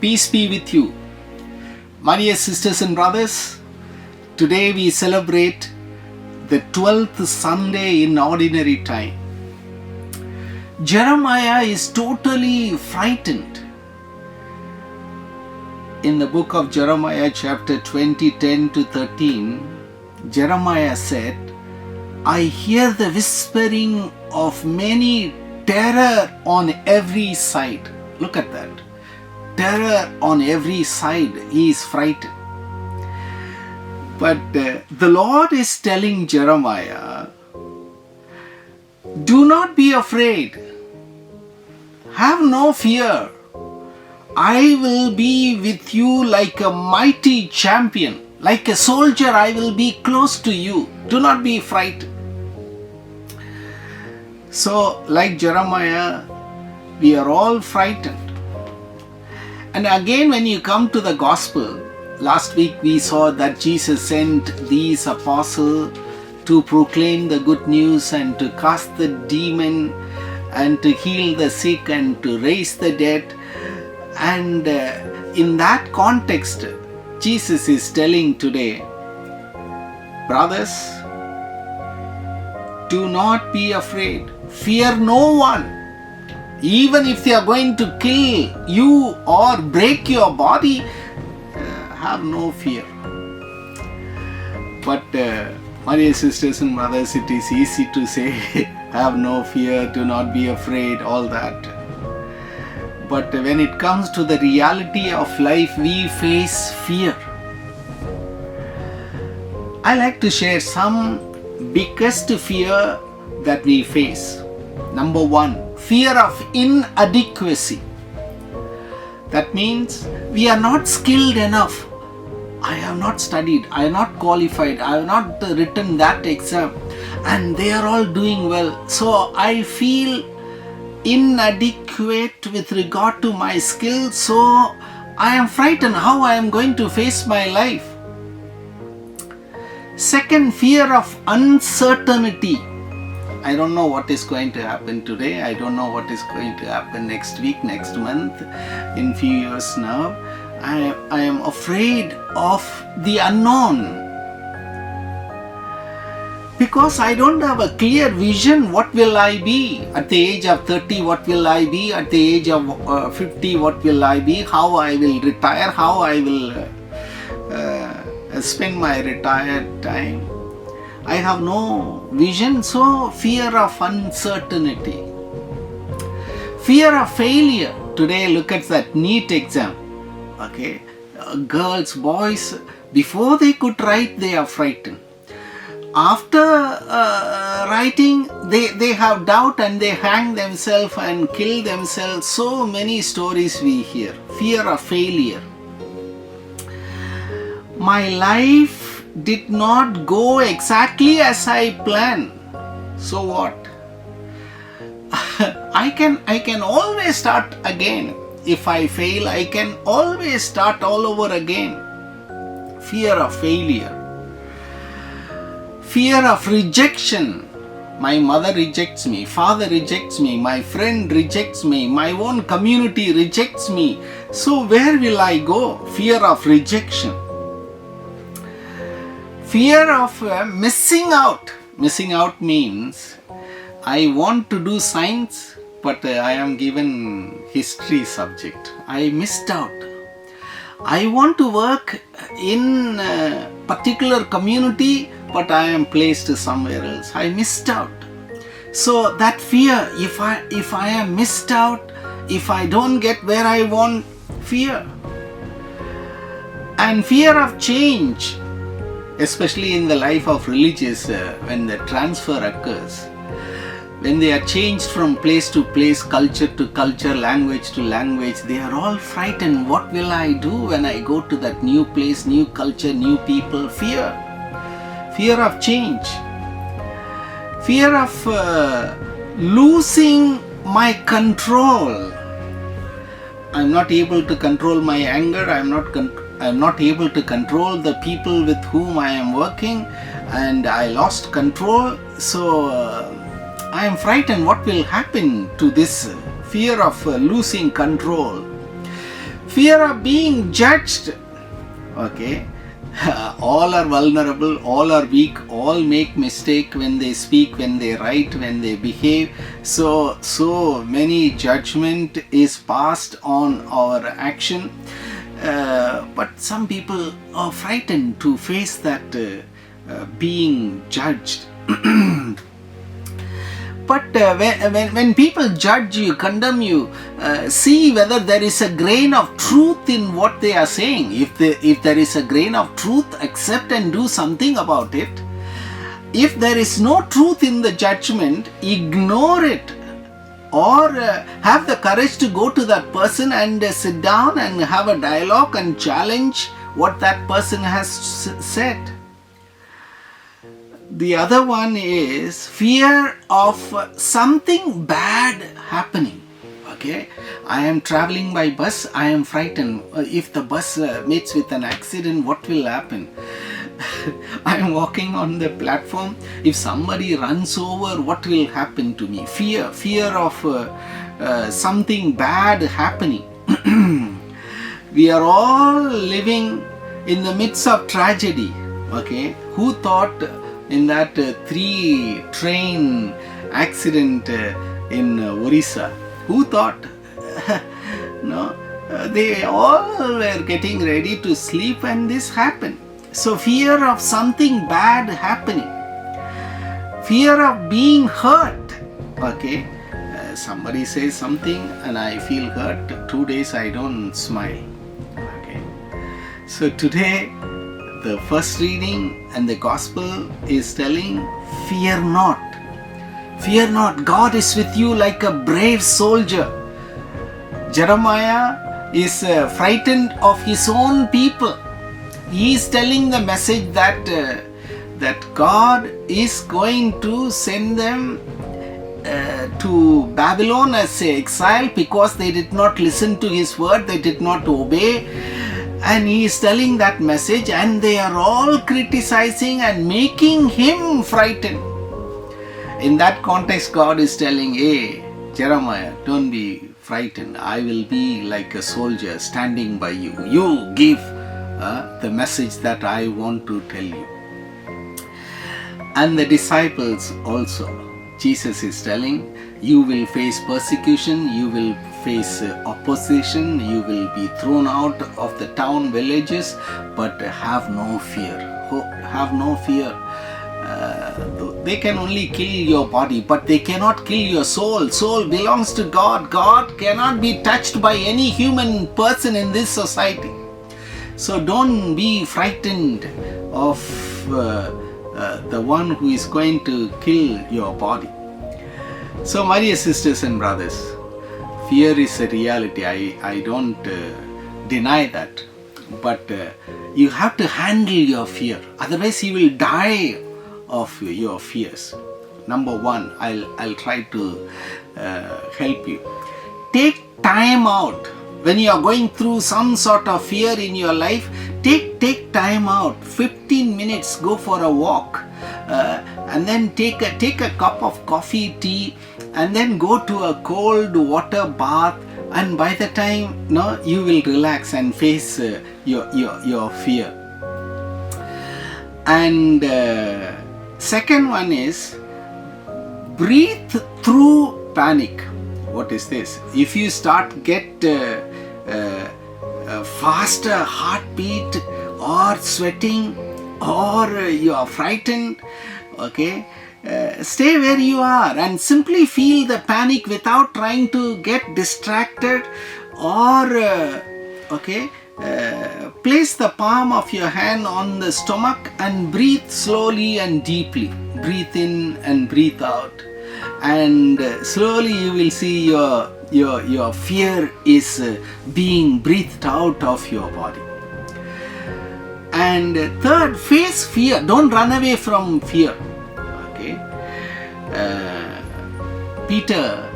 peace be with you. My dear sisters and brothers, today we celebrate the 12th Sunday in ordinary time. Jeremiah is totally frightened. In the book of Jeremiah chapter 20, 10 to 13, Jeremiah said, I hear the whispering of many terror on every side. Look at that. Terror on every side. He is frightened. But the Lord is telling Jeremiah, do not be afraid. Have no fear. I will be with you like a mighty champion. Like a soldier, I will be close to you. Do not be frightened. So, like Jeremiah, we are all frightened. And again, when you come to the gospel, last week we saw that Jesus sent these apostles to proclaim the good news and to cast the demon and to heal the sick and to raise the dead. And in that context, Jesus is telling today, brothers, do not be afraid. Fear no one. Even if they are going to kill you or break your body, have no fear. But my dear sisters and brothers, it is easy to say, have no fear, do not be afraid, all that. But when it comes to the reality of life, we face fear. I like to share some biggest fear that we face. Number one, fear of inadequacy. That means we are not skilled enough. I have not studied, I have not qualified, I have not written that exam, and they are all doing well. So I feel inadequate with regard to my skills, so I am frightened how I am going to face my life. Second, fear of uncertainty. I don't know what is going to happen today. I don't know what is going to happen next week, next month, in few years now. I am afraid of the unknown. Because I don't have a clear vision, what will I be? At the age of 30, what will I be? At the age of 50, what will I be? How I will retire? How I will spend my retired time? I have no vision, so fear of uncertainty. Fear of failure. Today, look at that NEET exam. Okay, girls, boys, before they could write, they are frightened. After writing, they have doubt and they hang themselves and kill themselves. So many stories we hear. Fear of failure. My life did not go exactly as I planned. So what? I can always start again. If I fail, I can always start all over again. Fear of failure. Fear of rejection. My mother rejects me, father rejects me, my friend rejects me, my own community rejects me. So where will I go? Fear of rejection. Fear of missing out. Missing out means I want to do science, but I am given history subject. I missed out. I want to work in a particular community, but I am placed somewhere else. I missed out. So that fear, if I am missed out, if I don't get where I want, fear. And fear of change, especially in the life of religious, when the transfer occurs. When they are changed from place to place, culture to culture, language to language, they are all frightened. What will I do when I go to that new place, new culture, new people? Fear. Fear of change. Fear of losing my control. I am not able to control my anger. I am not able to control the people with whom I am working, and I lost control. So I am frightened what will happen to this fear of losing control. Fear of being judged. Okay. All are vulnerable, all are weak, all make mistake when they speak, when they write, when they behave. So many judgment is passed on our action. But some people are frightened to face that being judged. But when people judge you, condemn you, see whether there is a grain of truth in what they are saying. If there is a grain of truth, accept and do something about it. If there is no truth in the judgment, ignore it. Or have the courage to go to that person and sit down and have a dialogue and challenge what that person has said. The other one is fear of something bad happening. Okay, I am traveling by bus, I am frightened. If the bus meets with an accident, what will happen? I am walking on the platform, if somebody runs over, what will happen to me? Fear of something bad happening. We are all living in the midst of tragedy. Okay, who thought in that 3-train accident in Orissa? Who thought? No, they all were getting ready to sleep and this happened. So fear of something bad happening, fear of being hurt. Okay, somebody says something and I feel hurt. 2 days I don't smile. Okay, so today the first reading and the gospel is telling, fear not. Fear not, God is with you like a brave soldier. Jeremiah is frightened of his own people. He is telling the message that God is going to send them to Babylon as an exile because they did not listen to his word, they did not obey. And he is telling that message and they are all criticizing and making him frightened. In that context, God is telling, hey, Jeremiah, don't be frightened. I will be like a soldier standing by you. You give the message that I want to tell you. And the disciples also, Jesus is telling, you will face persecution, you will face opposition, you will be thrown out of the town villages, but have no fear. Have no fear. They can only kill your body, but they cannot kill your soul. Soul belongs to God. God cannot be touched by any human person in this society. So don't be frightened of the one who is going to kill your body. So my dear sisters and brothers, fear is a reality. I don't deny that. But you have to handle your fear. Otherwise you will die of your fears. Number one, I'll try to help you. Take time out. When you are going through some sort of fear in your life, take time out. 15 minutes, go for a walk. And then take a cup of coffee, tea, and then go to a cold water bath. And by the time you will relax and face your fear. And second one is breathe through panic. What is this? If you start get faster heartbeat or sweating or you are frightened, okay, stay where you are and simply feel the panic without trying to get distracted or place the palm of your hand on the stomach and breathe slowly and deeply. Breathe in and breathe out, and slowly you will see your fear is being breathed out of your body. And third, face fear. Don't run away from fear. Okay. Peter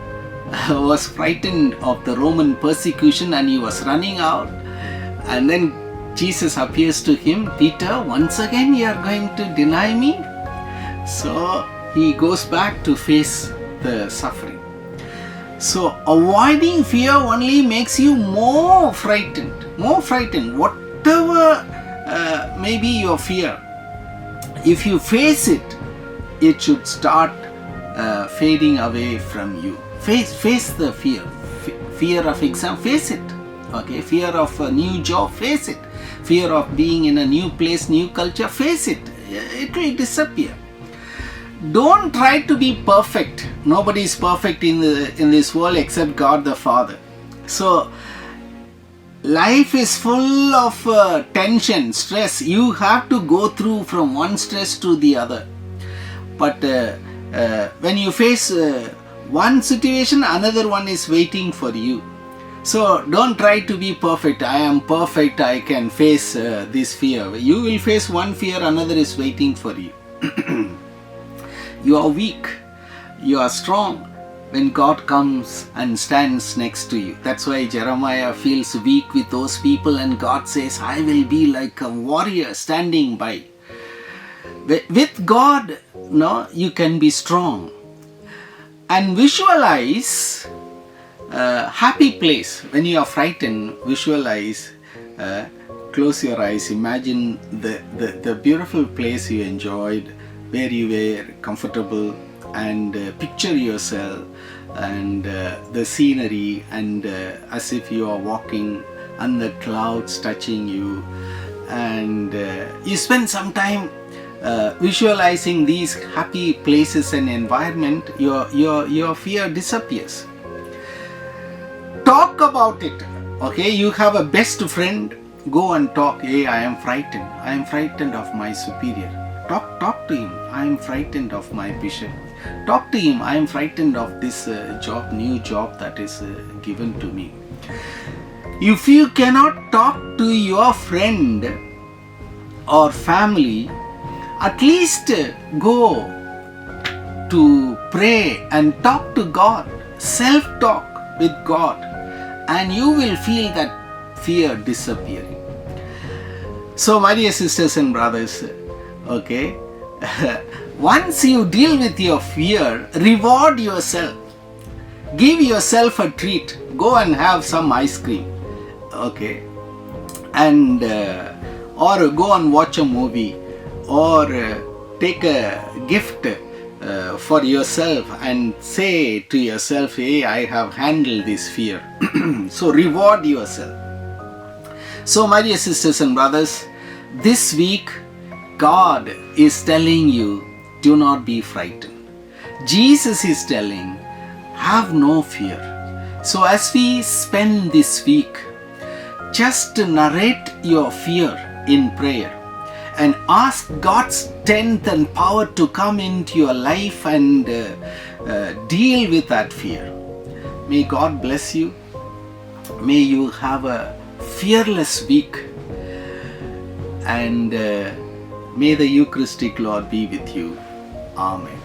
was frightened of the Roman persecution and he was running out. And then Jesus appears to him. Peter, once again you are going to deny me? So he goes back to face the suffering. So avoiding fear only makes you more frightened. Whatever may be your fear, if you face it, it should start fading away from you. Face the fear. Fear of exam, face it. Okay, fear of a new job, face it. Fear of being in a new place, new culture, face it. It will disappear. Don't try to be perfect. Nobody is perfect in this world except God the Father. So life is full of tension, stress. You have to go through from one stress to the other. But when you face one situation, another one is waiting for you. So don't try to be perfect. I am perfect, I can face this fear. You will face one fear, another is waiting for you. You are weak, you are strong when God comes and stands next to you. That's why Jeremiah feels weak with those people, and God says, I will be like a warrior standing by. With God, you can be strong. And visualize a happy place. When you are frightened, visualize, close your eyes, imagine the beautiful place you enjoyed, where you were comfortable, and picture yourself and the scenery, and as if you are walking and the clouds touching you, and you spend some time visualizing these happy places and environment. Your fear disappears. Talk about it. Okay, you have a best friend, go and talk. Hey, I am frightened of my superior. Talk to him. I am frightened of my bishop. Talk to him. I am frightened of this new job that is given to me. If you cannot talk to your friend or family, at least go to pray and talk to God. Self-talk with God, and you will feel that fear disappearing. So, my dear sisters and brothers, okay, once you deal with your fear, reward yourself. Give yourself a treat. Go and have some ice cream, okay, and or go and watch a movie, or take a gift for yourself and say to yourself, hey, I have handled this fear. So reward yourself. So, my dear sisters and brothers, this week God is telling you, do not be frightened. Jesus is telling, have no fear. So as we spend this week, just narrate your fear in prayer and ask God's strength and power to come into your life and deal with that fear. May God bless you. May you have a fearless week, and may the Eucharistic Lord be with you. Amen.